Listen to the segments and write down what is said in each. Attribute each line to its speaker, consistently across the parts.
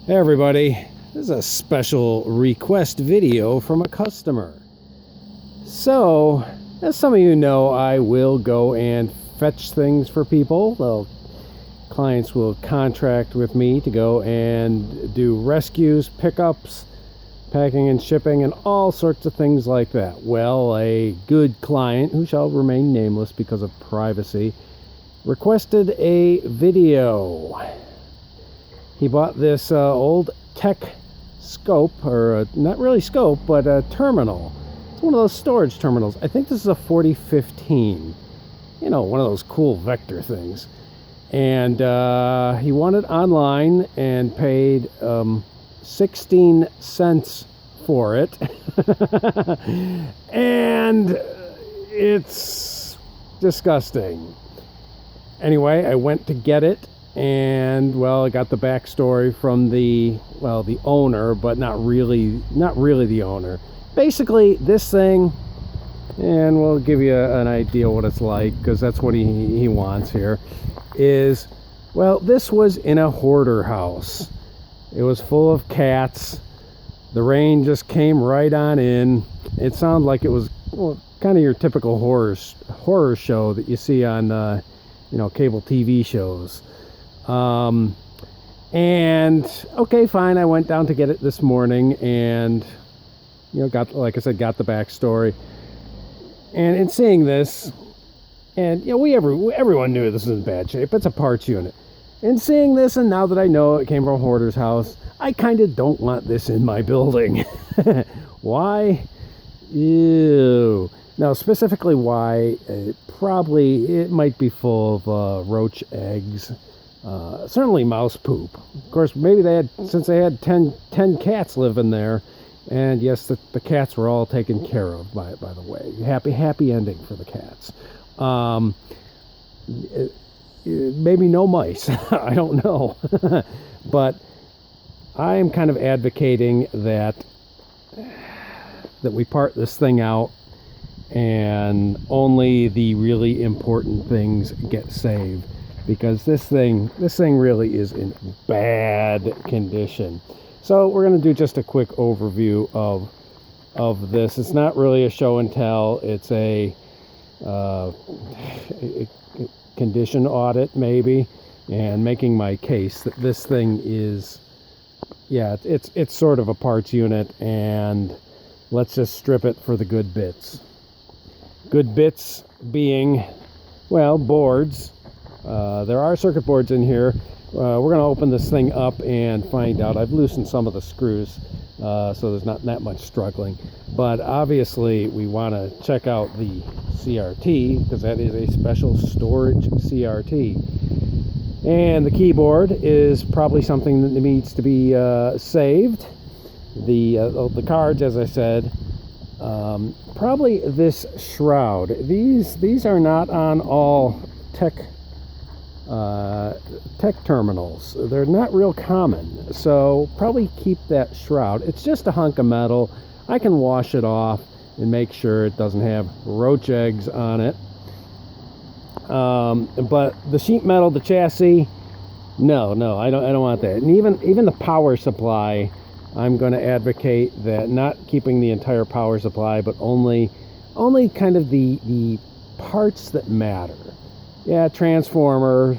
Speaker 1: Hey everybody, this is a special request video from a customer. So, as some of you know, I will go and fetch things for people. Clients will contract with me to go and do rescues, pickups, packing and shipping, and all sorts of things like that. Well, a good client, who shall remain nameless because of privacy, requested a video. He bought this old tech scope, or not really scope, but a terminal. It's one of those storage terminals. I think this is a 4015. You know, one of those cool vector things. And he won it online and paid 16 cents for it. And it's disgusting. Anyway, I went to get it. And well, I got the backstory from the owner, but not really the owner. Basically, this thing, and we'll give you an idea what it's like, because that's what he wants here, is, well, this was in a hoarder house. It was full of cats. The rain just came right on in. It sounded like it was, well, kind of your typical horror show that you see on cable TV shows. And okay, fine, I went down to get it this morning, and got the backstory, and in seeing this, and everyone knew this was in bad shape. It's a parts unit. In seeing this, and now that I know it came from a hoarder's house, I kind of don't want this in my building. Why? Ew. Now, specifically why, it might be full of roach eggs. Certainly mouse poop. Of course, maybe since they had 10 cats living there, and yes, the cats were all taken care of, by the way. Happy ending for the cats. Maybe no mice. I don't know. But I am kind of advocating that we part this thing out and only the really important things get saved. Because this thing really is in bad condition. So we're going to do just a quick overview of this. It's not really a show and tell. It's a condition audit, maybe, and making my case that this thing is, it's sort of a parts unit, and let's just strip it for the good bits. Good bits being, well, boards. There are circuit boards in here. We're going to open this thing up and find out. I've loosened some of the screws, so there's not that much struggling. But obviously, we want to check out the CRT, because that is a special storage CRT. And the keyboard is probably something that needs to be saved. The cards, as I said, probably this shroud. These are not on all tech terminals. They're not real common, so probably keep that shroud. It's just a hunk of metal. I can wash it off and make sure it doesn't have roach eggs on it. But the sheet metal, the chassis, no, I don't want that. And even the power supply, I'm going to advocate that not keeping the entire power supply, but only kind of the parts that matter. Yeah, transformer,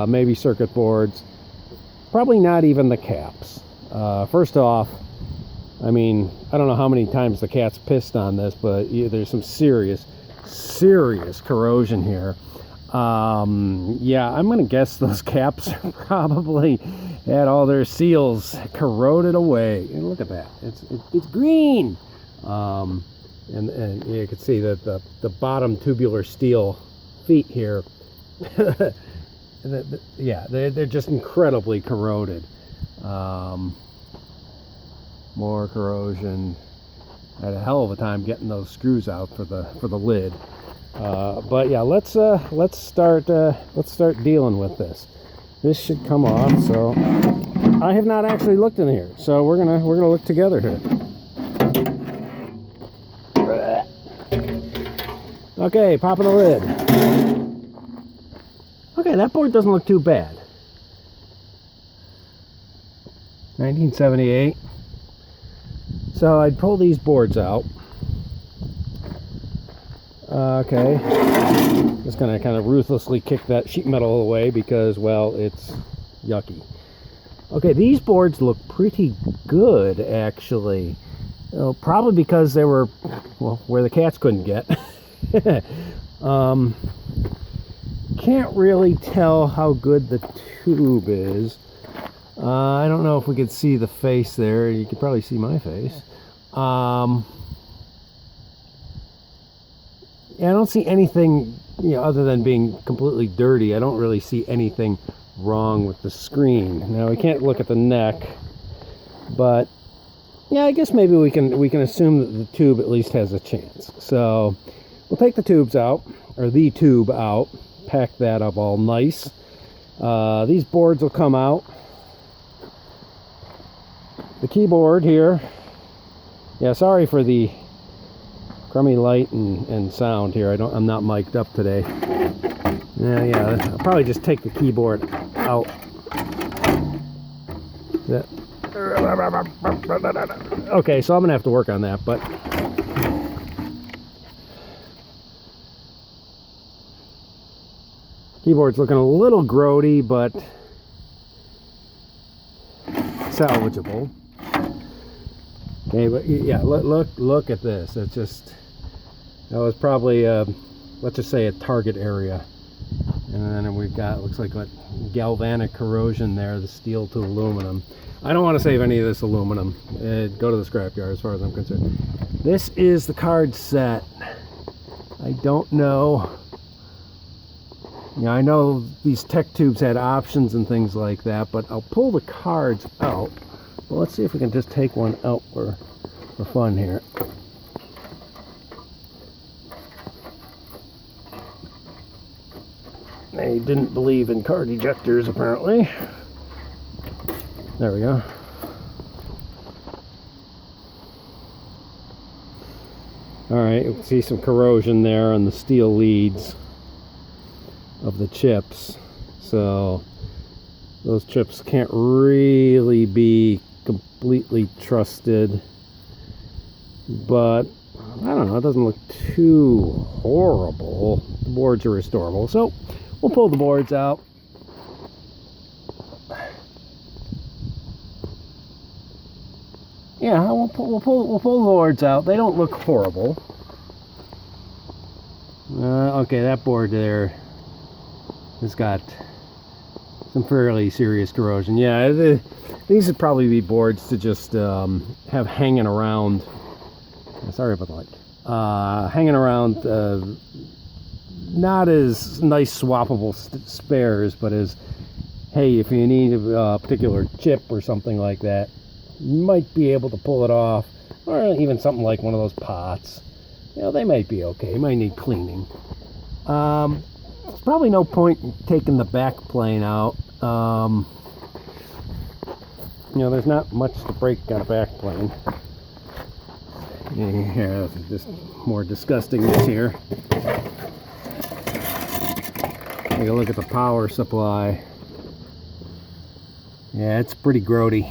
Speaker 1: maybe circuit boards, probably not even the caps. First off, I mean, I don't know how many times the cat's pissed on this, but there's some serious corrosion here. Yeah, I'm going to guess those caps probably had all their seals corroded away. And look at that, it's green. And you can see that the bottom tubular steel feet here, they're just incredibly corroded. More corrosion. I had a hell of a time getting those screws out for the lid. But yeah, let's start dealing with this. This should come off. So I have not actually looked in here, so we're gonna look together here. Okay, popping the lid. Okay, that board doesn't look too bad. 1978. So I'd pull these boards out. Okay, just gonna kind of ruthlessly kick that sheet metal away because, well, it's yucky. Okay, these boards look pretty good, actually. Probably because they were, well, where the cats couldn't get. Can't really tell how good the tube is. I don't know if we could see the face there. You could probably see my face. Yeah, I don't see anything, other than being completely dirty. I don't really see anything wrong with the screen. Now we can't look at the neck, but yeah, I guess maybe we can assume that the tube at least has a chance. So we'll take the tubes out, or the tube out, pack that up all nice. These boards will come out. The keyboard here. Yeah, sorry for the crummy light and sound here. I'm not mic'd up today. Yeah, I'll probably just take the keyboard out. Okay, so I'm gonna have to work on that, but keyboard's looking a little grody, but salvageable. Okay, but yeah, look at this. It's just, that was probably let's just say a target area, and then we've got, looks like what, galvanic corrosion there, the steel to aluminum. I don't want to save any of this aluminum. Go to the scrapyard as far as I'm concerned. This is the card set. I don't know. I know these tech tubes had options and things like that, but I'll pull the cards out. Well, let's see if we can just take one out for fun here. They didn't believe in card ejectors, apparently. There we go. Alright, you can see some corrosion there on the steel leads of the chips. So those chips can't really be completely trusted, but I don't know, it doesn't look too horrible. The boards are restorable, so we'll pull the boards out. Yeah, we'll pull the boards out. They don't look horrible. Okay, that board there has got some fairly serious corrosion. Yeah, these would probably be boards to just have hanging around. Sorry about the light. Hanging around, not as nice swappable spares, but as, hey, if you need a particular chip or something like that, you might be able to pull it off, or even something like one of those pots. They might be okay. You might need cleaning. There's probably no point in taking the back plane out. There's not much to break on a back plane. Yeah, just more disgustingness here. Take a look at the power supply. Yeah, it's pretty grody.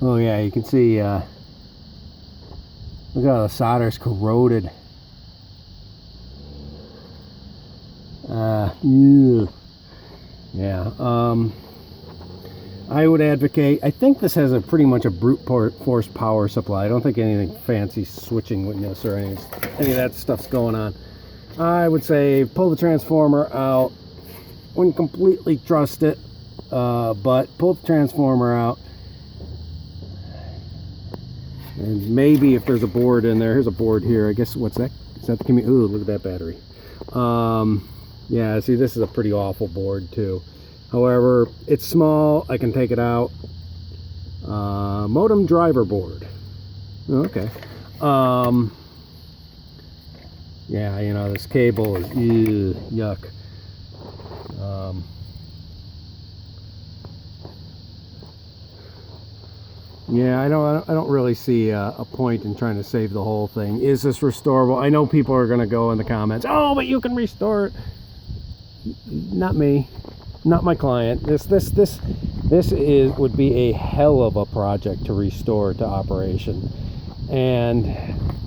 Speaker 1: Oh yeah, you can see, look how the solder's corroded. Yeah, I would advocate, I think this has pretty much a brute force power supply. I don't think anything fancy switching witness or any of that stuff's going on. I would say pull the transformer out. Wouldn't completely trust it, but pull the transformer out. And maybe if there's a board in there, here's a board here. I guess, what's that? Is that the ooh, look at that battery. Yeah, see, this is a pretty awful board too. However, it's small. I can take it out. Modem driver board. Okay. Yeah, this cable is yuck. Yeah, I don't really see a point in trying to save the whole thing. Is this restorable? I know people are going to go in the comments, oh, but you can restore it. Not me, not my client. This this would be a hell of a project to restore to operation. And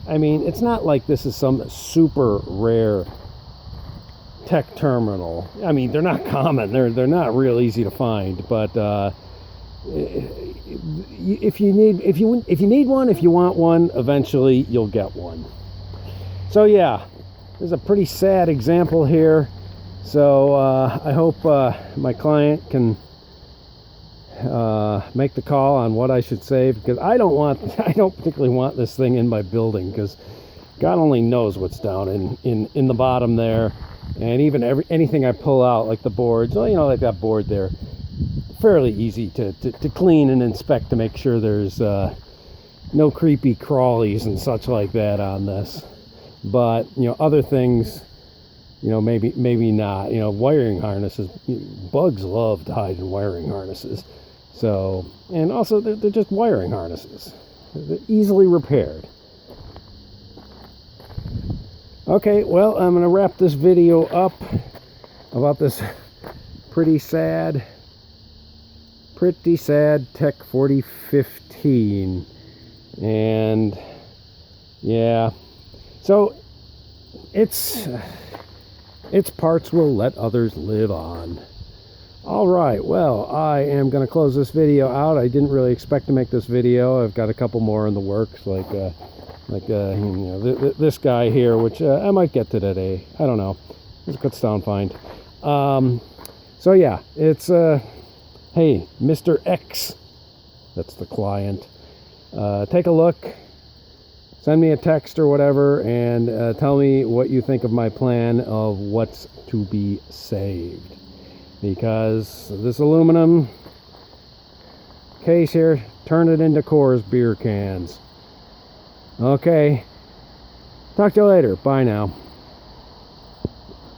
Speaker 1: I mean, it's not like this is some super rare tech terminal. I mean, they're not common. They're not real easy to find. But if you need one, if you want one, eventually you'll get one. So yeah, there's a pretty sad example here. So I hope my client can make the call on what I should save, because I don't particularly want this thing in my building, because God only knows what's down in the bottom there. And even anything I pull out, like the boards, you know, like that board there, fairly easy to clean and inspect to make sure there's no creepy crawlies and such like that on this. But you know, other things, you know, maybe not. You know, wiring harnesses, bugs love to hide in wiring harnesses. So, and also they're just wiring harnesses. They're easily repaired. Okay, well, I'm going to wrap this video up about this pretty sad Tech 4015. And yeah, so its parts will let others live on. All right, well, I am going to close this video out. I didn't really expect to make this video. I've got a couple more in the works, like you know, this guy here, which I might get to today. I don't know. This could sound fine. So yeah, it's hey, Mr. X, that's the client. Take a look, send me a text or whatever, and tell me what you think of my plan of what's to be saved. Because this aluminum case here, turn it into Coors beer cans. Okay, talk to you later. Bye now.